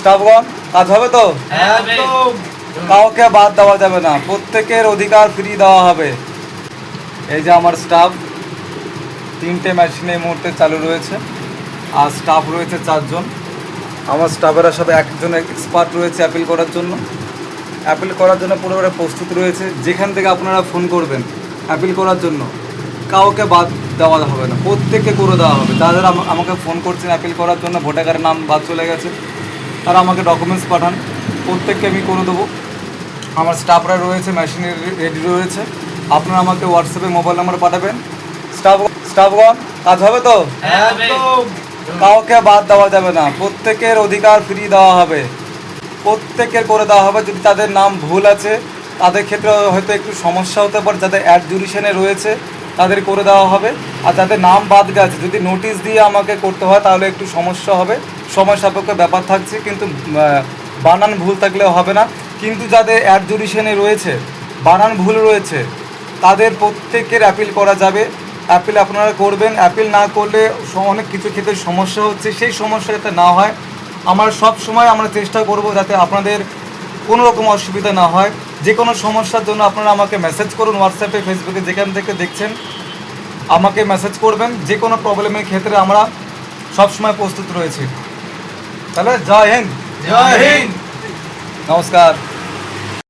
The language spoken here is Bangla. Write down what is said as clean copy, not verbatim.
স্টাফগণ কাজ হবে তো? একদম। কাউকে বাদ দেওয়া যাবে না, প্রত্যেকের অধিকার ফ্রি দেওয়া হবে। এই যে আমার স্টাফ, 3টে মেশিন এই মুহূর্তে চালু রয়েছে, আর স্টাফ রয়েছে 4জন। আমার স্টাফেরা সব একজন এক্সপার্ট রয়েছে অ্যাপিল করার জন্য। অ্যাপিল করার জন্য পুরোপুরি প্রস্তুত রয়েছে। যেখান থেকে আপনারা ফোন করবেন অ্যাপিল করার জন্য, কাউকে বাদ দেওয়া হবে না, প্রত্যেককে করে দেওয়া হবে। যারা যারা আমাকে ফোন করছেন অ্যাপিল করার জন্য, ভোটার কার্ডের নাম বাদ চলে গেছে, তারা আমাকে ডকুমেন্টস পাঠান, প্রত্যেককে আমি করে দেবো। আমার স্টাফরা রয়েছে, মেশিনে রেডি রয়েছে। আপনারা আমাকে হোয়াটসঅ্যাপে মোবাইল নাম্বার পাঠাবেন। স্টাফগণ কাজ হবে তো? একদম। কাউকে বাদ দেওয়া যাবে না, প্রত্যেকের অধিকার ফ্রি দেওয়া হবে, প্রত্যেকের করে দেওয়া হবে। যদি তাদের নাম ভুল আছে তাদের ক্ষেত্রে হয়তো একটু সমস্যা হতে পারে, যাদের অ্যাডজুডিশনে রয়েছে তাদের করে দেওয়া হবে। আর যাদের নাম বাদ গেছে, যদি নোটিশ দিয়ে আমাকে করতে হয় তাহলে একটু সমস্যা হবে, সময় সাপেক্ষ ব্যাপার থাকছে, কিন্তু বানান ভুল থাকলেও হবে না। কিন্তু যাদের অ্যাডজুডিশনে রয়েছে, বানান ভুল রয়েছে, তাদের প্রত্যেকের অ্যাপিল করা যাবে। অ্যাপিল আপনারা করবেন। অ্যাপিল না করলে অনেক কিছু ক্ষেত্রে সমস্যা হচ্ছে, সেই সমস্যা যাতে না হয় আমরা সব সময় আমরা চেষ্টা করব যাতে আপনাদের কোনো রকম অসুবিধা না হয়। যে কোনো সমস্যার জন্য আপনারা আমাকে মেসেজ করুন, হোয়াটসঅ্যাপে, ফেসবুকে, যেখান থেকে দেখছেন আমাকে মেসেজ করবেন। যে কোনো প্রবলেমের ক্ষেত্রে আমরা সব সময় প্রস্তুত রয়েছি। তাহলে জয় হিন্দ, জয় হিন্দ। নমস্কার।